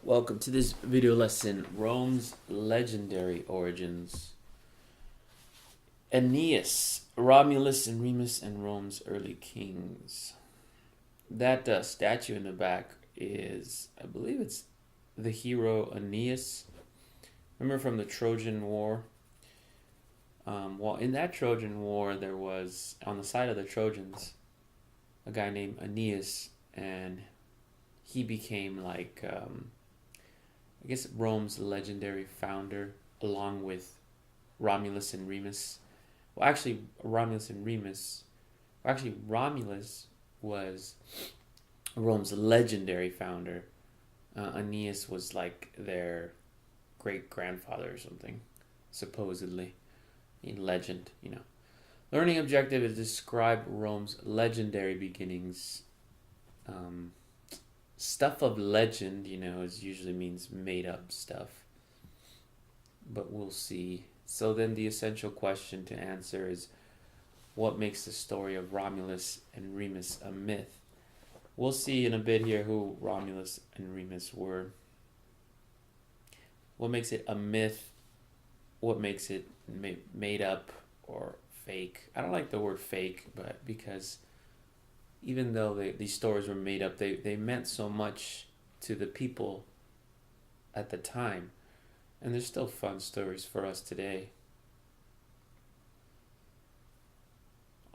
Welcome to this video lesson, Rome's legendary origins. Aeneas, Romulus and Remus, and Rome's early kings. That statue in the back is, I believe it's the hero Aeneas. Remember from the Trojan War? Well, in that Trojan War, there was, on the side of the Trojans, a guy named Aeneas, and he became I guess Rome's legendary founder, along with Romulus and Remus. Well, actually, Romulus was Rome's legendary founder. Aeneas was like their great grandfather or something, supposedly. In legend. Learning objective is describe Rome's legendary beginnings. Stuff of legend, is usually means made up stuff. But we'll see. So then the essential question to answer is, what makes the story of Romulus and Remus a myth? We'll see in a bit here who Romulus and Remus were. What makes it a myth? What makes it made up or fake? I don't like the word fake, but because even though these stories were made up, they meant so much to the people at the time. And they're still fun stories for us today.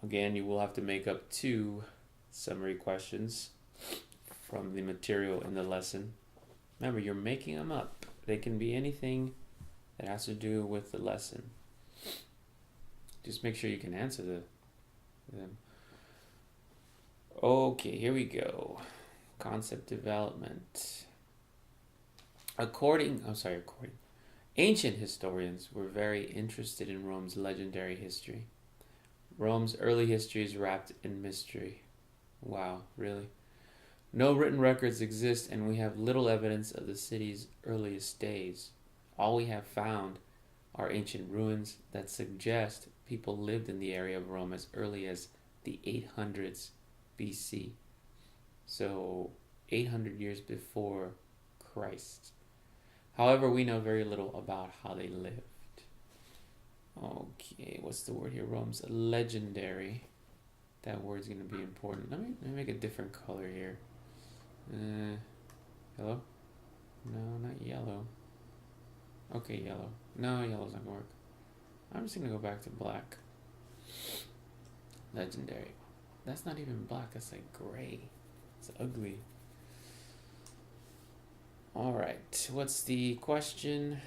Again, you will have to make up 2 summary questions from the material in the lesson. Remember, you're making them up. They can be anything that has to do with the lesson. Just make sure you can answer them. Okay, here we go. Concept development. Ancient historians were very interested in Rome's legendary history. Rome's early history is wrapped in mystery. Wow, really? No written records exist, and we have little evidence of the city's earliest days. All we have found are ancient ruins that suggest people lived in the area of Rome as early as the 800s BC. So 800 years before Christ. However, we know very little about how they lived. Okay, what's the word here? Rome's legendary. That word's going to be important. Let me make a different color here. Hello? No, not yellow. Okay, yellow. No, yellow's not going to work. I'm just going to go back to black. Legendary. That's not even black, that's like gray. It's ugly. Alright, what's the question?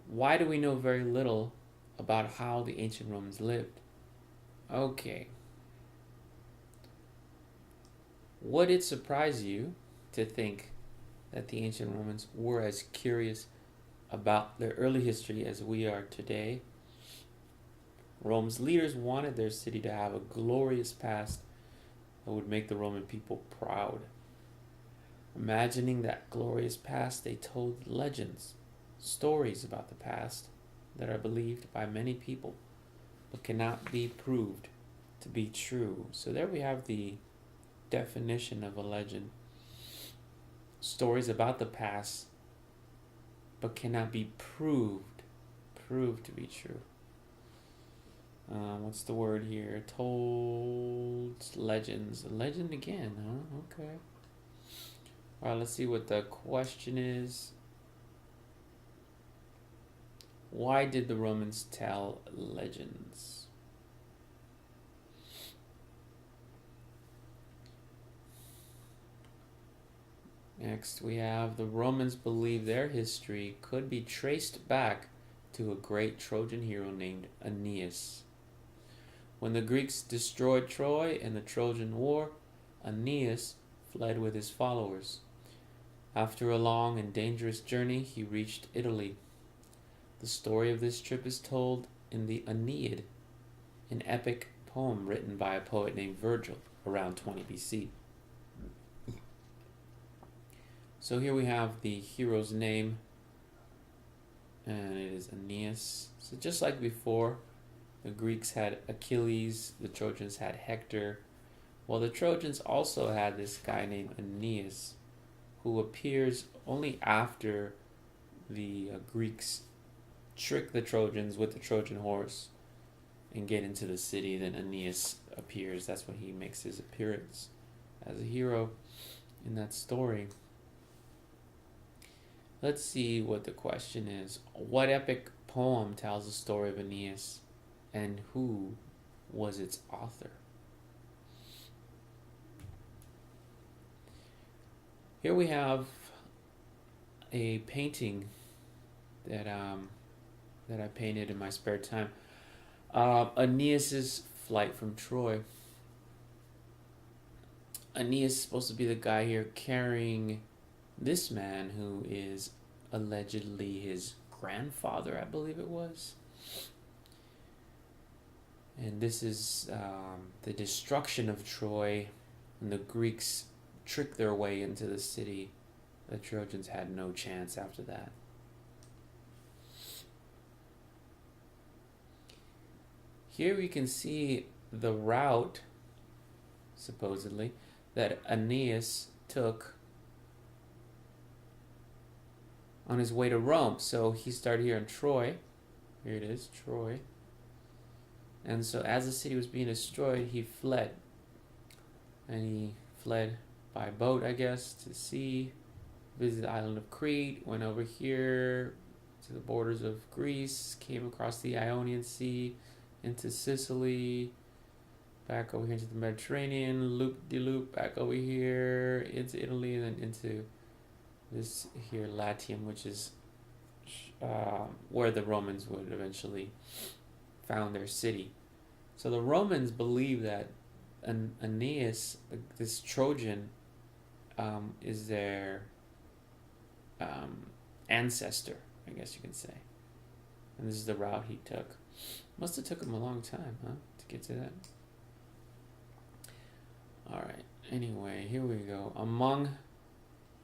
Why do we know very little about how the ancient Romans lived? Okay. Would it surprise you to think that the ancient Romans were as curious about their early history as we are today? Rome's leaders wanted their city to have a glorious past that would make the Roman people proud. Imagining that glorious past, they told legends, stories about the past that are believed by many people but cannot be proved to be true. So there we have the definition of a legend. Stories about the past but cannot be proved to be true. What's the word here? Told legends. Legend again, huh? Okay. Alright, let's see what the question is. Why did the Romans tell legends? Next, we have the Romans believed their history could be traced back to a great Trojan hero named Aeneas. When the Greeks destroyed Troy in the Trojan War, Aeneas fled with his followers. After a long and dangerous journey, he reached Italy. The story of this trip is told in the Aeneid, an epic poem written by a poet named Virgil around 20 BC. So here we have the hero's name, and it is Aeneas. So just like before, the Greeks had Achilles, the Trojans had Hector. Well, the Trojans also had this guy named Aeneas, who appears only after the Greeks trick the Trojans with the Trojan horse and get into the city. Then Aeneas appears. That's when he makes his appearance as a hero in that story. Let's see what the question is. What epic poem tells the story of Aeneas, and who was its author? Here we have a painting that I painted in my spare time. Aeneas's flight from Troy. Aeneas is supposed to be the guy here carrying this man who is allegedly his grandfather, I believe it was. And this is the destruction of Troy, and the Greeks tricked their way into the city. The Trojans had no chance after that. Here we can see the route, supposedly, that Aeneas took on his way to Rome. So he started here in Troy. Here it is, Troy. And so as the city was being destroyed, he fled. And he fled by boat, I guess, to sea, visited the island of Crete, went over here to the borders of Greece, came across the Ionian Sea, into Sicily, back over here into the Mediterranean, loop-de-loop, back over here, into Italy, and then into this here, Latium, which is where the Romans would eventually found their city. So the Romans believe that Aeneas, this Trojan, is their ancestor, I guess you can say. And this is the route he took. Must have took him a long time, huh, to get to that. Alright, anyway, here we go. Among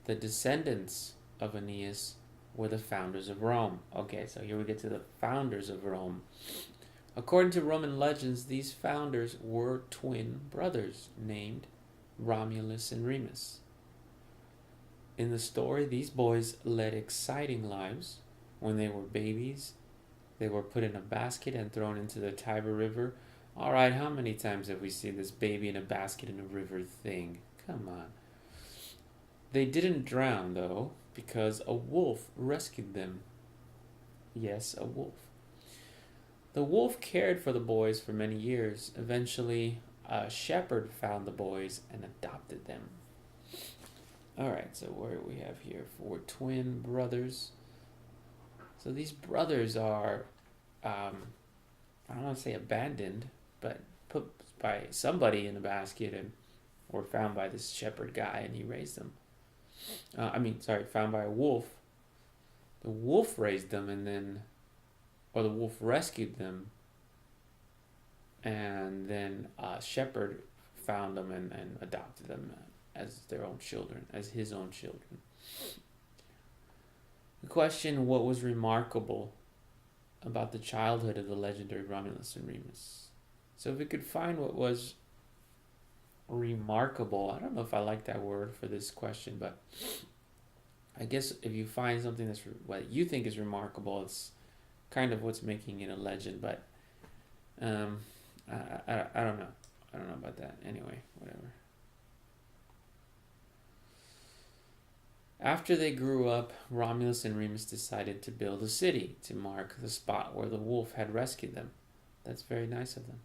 the descendants of Aeneas were the founders of Rome. Okay, so here we get to the founders of Rome. According to Roman legends, these founders were twin brothers named Romulus and Remus. In the story, these boys led exciting lives. When they were babies, they were put in a basket and thrown into the Tiber River. Alright, how many times have we seen this baby in a basket in a river thing? Come on. They didn't drown, though, because a wolf rescued them. Yes, a wolf. The wolf cared for the boys for many years. Eventually, a shepherd found the boys and adopted them. Alright, so what do we have here? 4 twin brothers. So these brothers are, I don't want to say abandoned, but put by somebody in a basket and were found by this shepherd guy, and he raised them. Found by a wolf. The wolf raised them, or the wolf rescued them, and then a shepherd found them and adopted them as their own children, as his own children. The question, what was remarkable about the childhood of the legendary Romulus and Remus? So if we could find what was remarkable, I don't know if I like that word for this question, but I guess if you find something that's what you think is remarkable, it's kind of what's making it a legend, but I don't know. I don't know about that. Anyway, whatever. After they grew up, Romulus and Remus decided to build a city to mark the spot where the wolf had rescued them. That's very nice of them.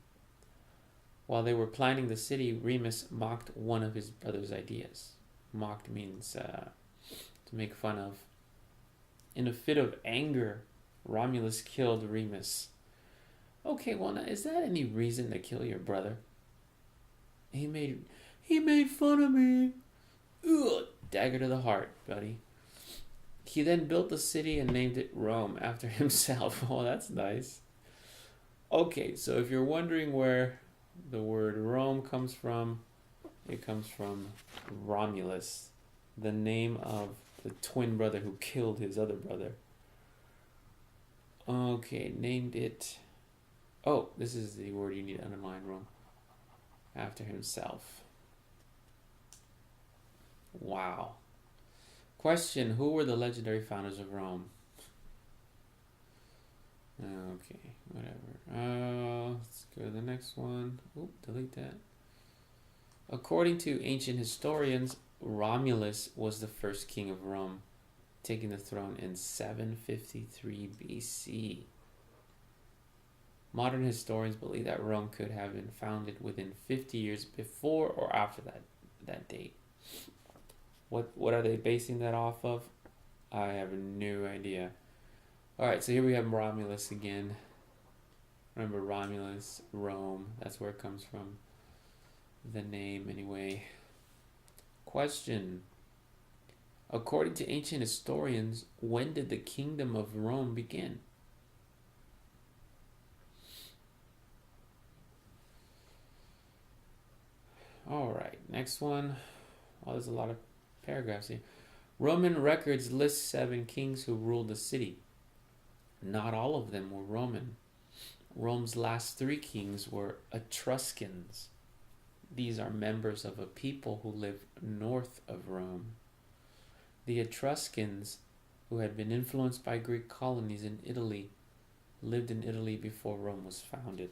While they were planning the city, Remus mocked one of his brother's ideas. Mocked means to make fun of. In a fit of anger, Romulus killed Remus. Okay, well, now, is that any reason to kill your brother? He made fun of me. Ugh, dagger to the heart, buddy. He then built the city and named it Rome after himself. Oh, that's nice. Okay, so if you're wondering where the word Rome comes from, it comes from Romulus, the name of the twin brother who killed his other brother. Okay, named it... Oh, this is the word you need to underline, Rome. After himself. Wow. Question: who were the legendary founders of Rome? Okay, whatever. Let's go to the next one. Oop, delete that. According to ancient historians, Romulus was the first king of Rome, taking the throne in 753 BC. Modern historians believe that Rome could have been founded within 50 years before or after that date. What are they basing that off of? I have no idea. Alright, so here we have Romulus again. Remember Romulus, Rome, that's where it comes from. The name, anyway. Question: according to ancient historians, when did the kingdom of Rome begin? Alright, next one. Oh, there's a lot of paragraphs here. Roman records list 7 kings who ruled the city. Not all of them were Roman. Rome's last 3 kings were Etruscans. These are members of a people who lived north of Rome. The Etruscans, who had been influenced by Greek colonies in Italy, lived in Italy before Rome was founded.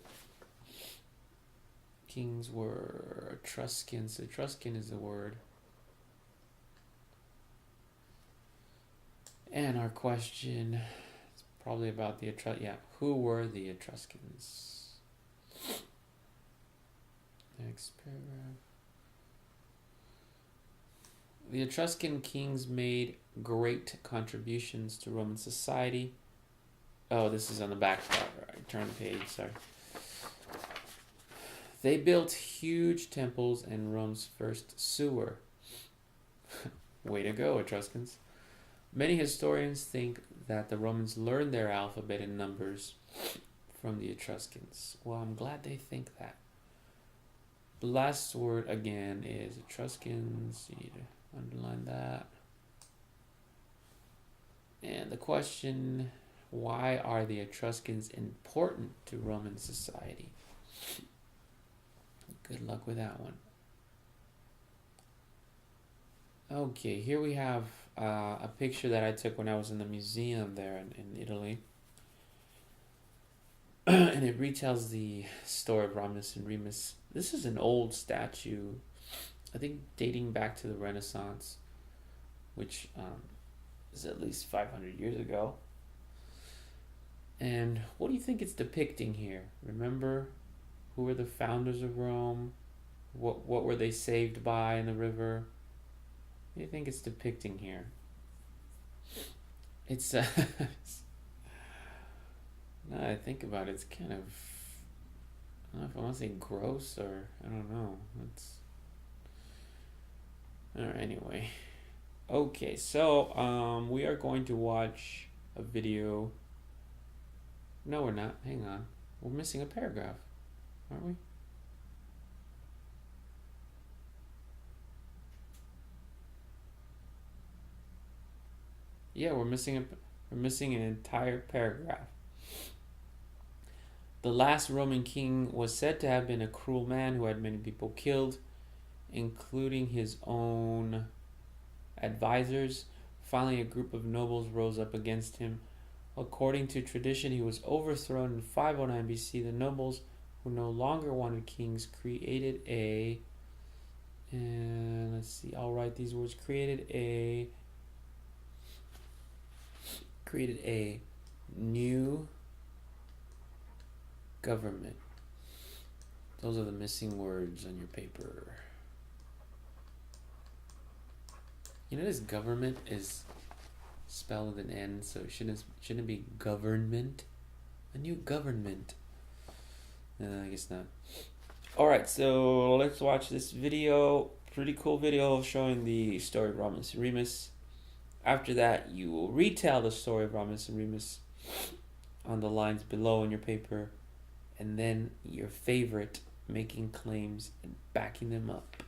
Kings were Etruscans. Etruscan is the word. And our question is probably about the Etruscans. Yeah, who were the Etruscans? Next paragraph. The Etruscan kings made great contributions to Roman society. Oh, this is on the back part. Right, turn the page, sorry. They built huge temples and Rome's first sewer. Way to go, Etruscans. Many historians think that the Romans learned their alphabet and numbers from the Etruscans. Well, I'm glad they think that. The last word again is Etruscans. You need to underline that. And the question: why are the Etruscans important to Roman society? Good luck with that one. Okay, here we have a picture that I took when I was in the museum there in Italy. And it retells the story of Romulus and Remus. This is an old statue, I think dating back to the Renaissance, which is at least 500 years ago. And what do you think it's depicting here? Remember, who were the founders of Rome? What were they saved by in the river? What do you think it's depicting here? It's now that I think about it, it's kind of, I don't know if I want to say gross or I don't know. It's alright, anyway. Okay, so we are going to watch a video. No, we're not. Hang on. We're missing a paragraph, aren't we? Yeah, we're missing an entire paragraph. The last Roman king was said to have been a cruel man who had many people killed, including his own advisors. Finally, a group of nobles rose up against him. According to tradition, he was overthrown in 509 BC. The nobles, who no longer wanted kings, created a, and let's see, I'll write these words, created a new government. Those are the missing words on your paper. You know, this government is spelled with an N, so it shouldn't be government. A new government. No, I guess not. Alright, so let's watch this video. Pretty cool video showing the story of Romulus and Remus. After that, you will retell the story of Romulus and Remus on the lines below in your paper, and then your favorite, making claims and backing them up.